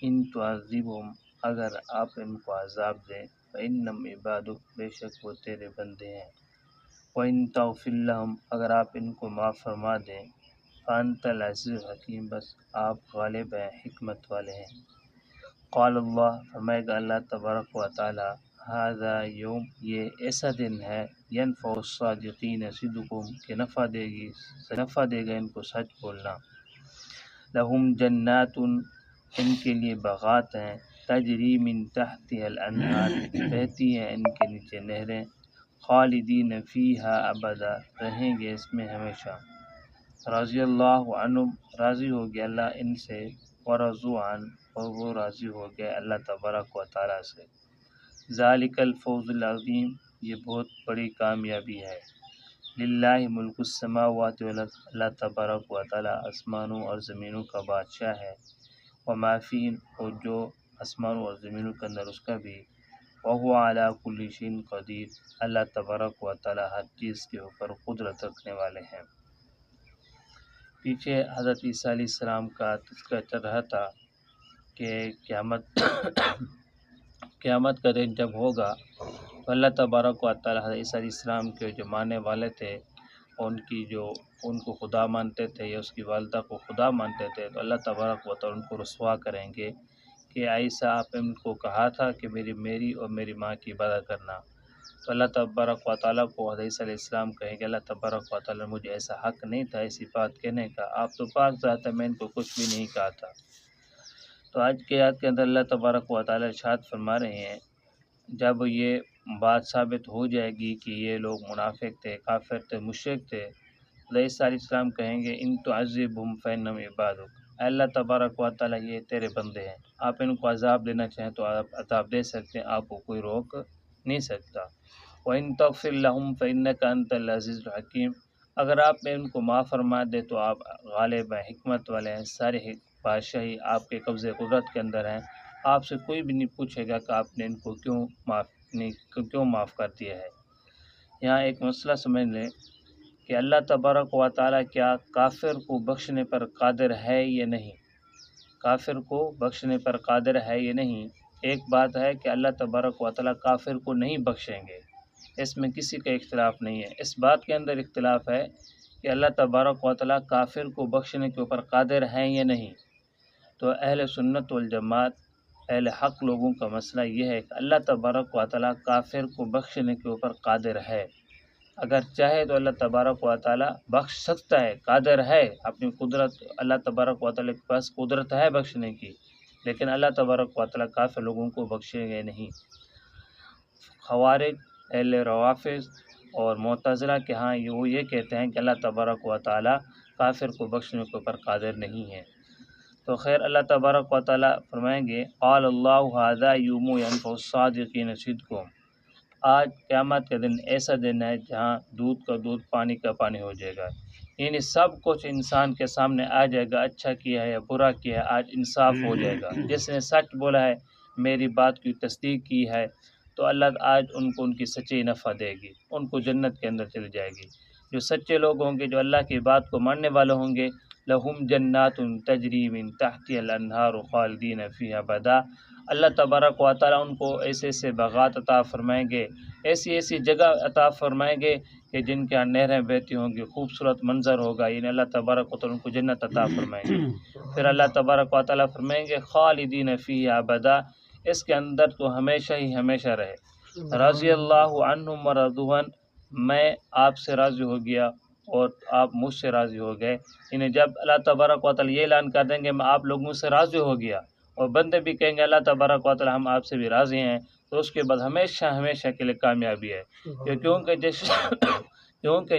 ان تعذبہم اگر آپ ان کو عذاب دیں فإنہم عبادک بے شک وہ تیرے بندے ہیں، وإن تغفر لہم اگر آپ ان کو معاف فرما دیں فأنت العزیز الحکیم بس آپ غالب ہیں حکمت والے ہیں۔ قال اللہ فرمائے گا اللہ تبارک و تعالی ھذا یوم یہ ایسا دن ہے ینفع الصادقین صدقہم کہ نفع دے گا ان کو سچ بولنا، لہم جنات ان کے لیے باغات ہیں، تجری من تحتها الانہار بہتی ہیں ان کے نیچے نہریں، خالدین فیہا ابدا رہیں گے اس میں ہمیشہ، رضی اللہ عنہم راضی ہو گیا اللہ ان سے، ورضوا عنہ اور وہ راضی ہو گئے اللہ تبارک و تعالیٰ سے۔ ذالک الفوز العظیم یہ بہت بڑی کامیابی ہے، للہ ملک السماوات والارض اللہ تبارک و تعالیٰ آسمانوں اور زمینوں کا بادشاہ ہے، وما فیہن اور جو آسمانوں اور زمینوں کے اندر اس کا بھی، وہو علی کل شیء قدیر اللہ تبارک و تعالیٰ ہر چیز کے اوپر قدرت رکھنے والے ہیں۔ پیچھے حضرت عیسیٰ علیہ السلام کا تذکرہ چل رہا تھا کہ قیامت کا دن جب ہوگا تو اللہ تبارک و تعالیٰ حضرت عیسیٰ علیہ السلام کے جو ماننے والے تھے ان کو خدا مانتے تھے یا اس کی والدہ کو خدا مانتے تھے، تو اللہ تبارک و تعالیٰ ان کو رسوا کریں گے کہ عیسیٰ آپ نے ان کو کہا تھا کہ میری اور میری ماں کی عبادت کرنا، تو اللہ تبارک و تعالیٰ کو حضرت عیسیٰ علیہ السلام کہیں گے اللہ تبارک و تعالیٰ مجھے ایسا حق نہیں تھا ایسی بات کہنے کا، آپ تو پاک ذات ہے میں ان کو کچھ بھی نہیں کہا تھا۔ تو آج کے آیت کے اندر اللہ تبارک و تعالیٰ ارشاد فرما رہے ہیں جب یہ بات ثابت ہو جائے گی کہ یہ لوگ منافق تھے، کافر تھے، مشرک تھے، حضرت عیسیٰ علیہ السلام کہیں گے ان تعذبہم فإنہم عبادک، اے اللہ تبارک و تعالیٰ یہ تیرے بندے ہیں، آپ ان کو عذاب دینا چاہیں تو آپ عذاب دے سکتے ہیں، آپ کو کوئی روک نہیں سکتا، وإن تغفر لہم فإنک انت العزیز الحکیم اگر آپ نے ان کو معاف فرما دے تو آپ غالب ہیں حکمت والے ہیں، سارے بادشاہی آپ کے قبضے قدرت کے اندر ہیں، آپ سے کوئی بھی نہیں پوچھے گا کہ آپ نے ان کو کیوں معاف کر دیا ہے۔ یہاں ایک مسئلہ سمجھ لیں کہ اللہ تبارک و تعالیٰ کیا کافر کو بخشنے پر قادر ہے یا نہیں، کافر کو بخشنے پر قادر ہے یا نہیں۔ ایک بات ہے کہ اللہ تبارک و تعالیٰ کافر کو نہیں بخشیں گے، اس میں کسی کا اختلاف نہیں ہے، اس بات کے اندر اختلاف ہے کہ اللہ تبارک و تعالیٰ کافر کو بخشنے کے اوپر قادر ہیں یا نہیں۔ تو اہل سنت والجماعت اہل حق لوگوں کا مسئلہ یہ ہے کہ اللہ تبارک و تعالیٰ کافر کو بخشنے کے اوپر قادر ہے، اگر چاہے تو اللہ تبارک و تعالیٰ بخش سکتا ہے، قادر ہے، اپنی قدرت اللہ تبارک و تعالیٰ کے پاس قدرت ہے بخشنے کی، لیکن اللہ تبارک و تعالیٰ کافر لوگوں کو بخشیں گے نہیں۔ خوارج، اہل روافض اور معتزلہ کے ہاں وہ یہ کہتے ہیں کہ اللہ تبارک و تعالیٰ کافر کو بخشنے کے اوپر قادر نہیں ہے۔ تو خیر اللہ تبارک و تعالیٰ فرمائیں گے قال اللہ ھذا یوم ینفع الصادقین صدقہم، آج قیامت کا دن ایسا دن ہے جہاں دودھ کا دودھ پانی کا پانی ہو جائے گا، یعنی سب کچھ انسان کے سامنے آ جائے گا، اچھا کیا ہے یا برا کیا ہے آج انصاف ہو جائے گا، جس نے سچ بولا ہے میری بات کی تصدیق کی ہے تو اللہ آج ان کو ان کی سچی نفع دے گی، ان کو جنت کے اندر چلی جائے گی۔ جو سچے لوگ ہوں گے، جو اللہ کی بات کو ماننے والے ہوں گے، لہم جنات تجری من تحتها الانہار خالدین فیہا ابدا، اللہ تبارک و تعالیٰ ان کو ایسے ایسے باغات عطا فرمائیں گے، ایسی ایسی جگہ عطا فرمائیں گے کہ جن کے نہریں بہتی ہوں گی، خوبصورت منظر ہوگا، یعنی اللہ تبارک و تعالیٰ ان کو جنت عطا فرمائیں گے۔ پھر اللہ تبارک و تعالیٰ فرمائیں گے خالدین فیہا ابدا، اس کے اندر تو ہمیشہ ہی ہمیشہ رہے، رضی اللہ عنہم ورضوا عنہ، میں آپ سے راضی ہو گیا اور آپ مجھ سے راضی ہو گئے، یعنی جب اللہ تبارک و تعالیٰ یہ اعلان کر دیں گے میں آپ لوگوں سے راضی ہو گیا اور بندے بھی کہیں گے اللہ تبارک و تعالیٰ ہم آپ سے بھی راضی ہیں، تو اس کے بعد ہمیشہ ہمیشہ کے لیے کامیابی ہے، کیونکہ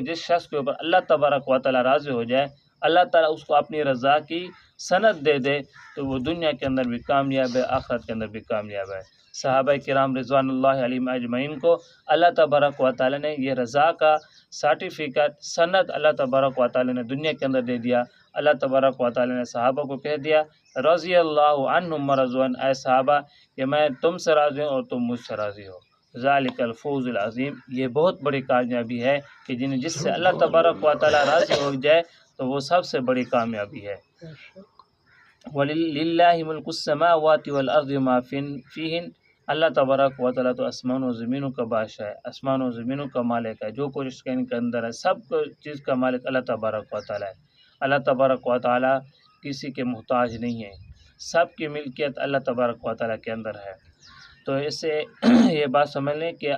جس شخص کے اوپر اللہ تبارک و تعالیٰ راضی ہو جائے، اللہ تعالیٰ اس کو اپنی رضا کی سند دے دے تو وہ دنیا کے اندر بھی کامیاب ہے، آخرت کے اندر بھی کامیاب ہے۔ صحابہ کرام رضوان اللہ علیہم اجمعین کو اللہ تبارک و تعالیٰ نے یہ رضا کا سرٹیفکیٹ سند اللہ تبارک و تعالیٰ نے دنیا کے اندر دے دیا، اللہ تبارک و تعالیٰ نے صحابہ کو کہہ دیا رضی اللہ عنہم ورضوا عنہ، اے صحابہ کہ میں تم سے راضی ہوں اور تم مجھ سے راضی ہو، ذالک الفوز العظیم، یہ بہت بڑی کامیابی ہے کہ جس سے اللہ تبارک و تعالیٰ راضی ہو جائے تو وہ سب سے بڑی کامیابی ہے۔ وَلِلَّهِ مُلْكُ السَّمَاوَاتِ وَالْأَرْضِ وَمَا فِيهِنَّ، اللہ تبارک و تعالیٰ تو آسمان و زمینوں کا بادشاہ ہے، آسمان و زمینوں کا مالک ہے، جو کچھ اس کے ان کے اندر ہے سب چیز کا مالک اللہ تبارک و تعالیٰ ہے۔ اللہ تبارک و تعالیٰ کسی کے محتاج نہیں ہے، سب کی ملکیت اللہ تبارک و تعالیٰ کے اندر ہے۔ تو اس سے یہ بات سمجھ لیں کہ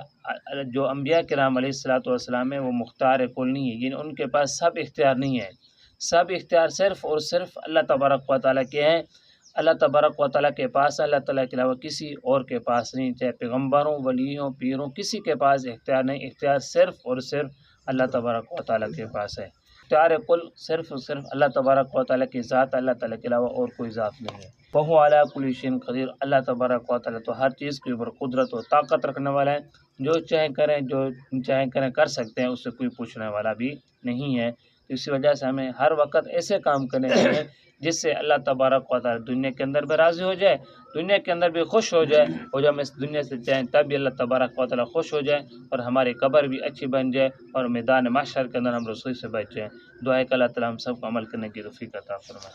جو انبیاء کرام علیہ الصلوۃ والسلام ہیں وہ مختار کل نہیں ہے، یعنی ان کے پاس سب اختیار نہیں ہے، سب اختیار صرف اور صرف اللہ تبارک و تعالیٰ کے ہیں۔ اللہ تبارک و تعالیٰ کے پاس، اللہ تعالیٰ کے علاوہ کسی اور کے پاس نہیں، چاہے پیغمبروں، ولیوں، پیروں، کسی کے پاس اختیار نہیں، اختیار صرف اور صرف اللہ تبارک و تعالیٰ کے پاس ہے۔ اختیار کل صرف اور صرف اللہ تبارک و تعالیٰ کی ذات، اللہ تعالیٰ کے علاوہ اور کوئی ذات نہیں ہے۔ وَهُوَ عَلَىٰ كُلِّ شَيْءٍ قَدِيرٌ، اللہ تبارک و تعالیٰ تو ہر چیز کے اوپر قدرت و طاقت رکھنے والا ہے، جو چاہیں کریں، جو چاہیں کریں کر سکتے ہیں، اس سے کوئی پوچھنے والا بھی نہیں ہے۔ اسی وجہ سے ہمیں ہر وقت ایسے کام کرنے چاہیے جس سے اللہ تبارک و تعالیٰ دنیا کے اندر بھی راضی ہو جائے، دنیا کے اندر بھی خوش ہو جائے، اور جب ہم اس دنیا سے جائیں تب بھی اللہ تبارک و تعالیٰ خوش ہو جائے، اور ہماری قبر بھی اچھی بن جائے، اور میدان محشر کے اندر ہم رسوئی سے بچ جائیں۔ دعا ہے کہ اللہ تعالیٰ ہم سب کو عمل کرنے کی توفیق عطا فرمائے۔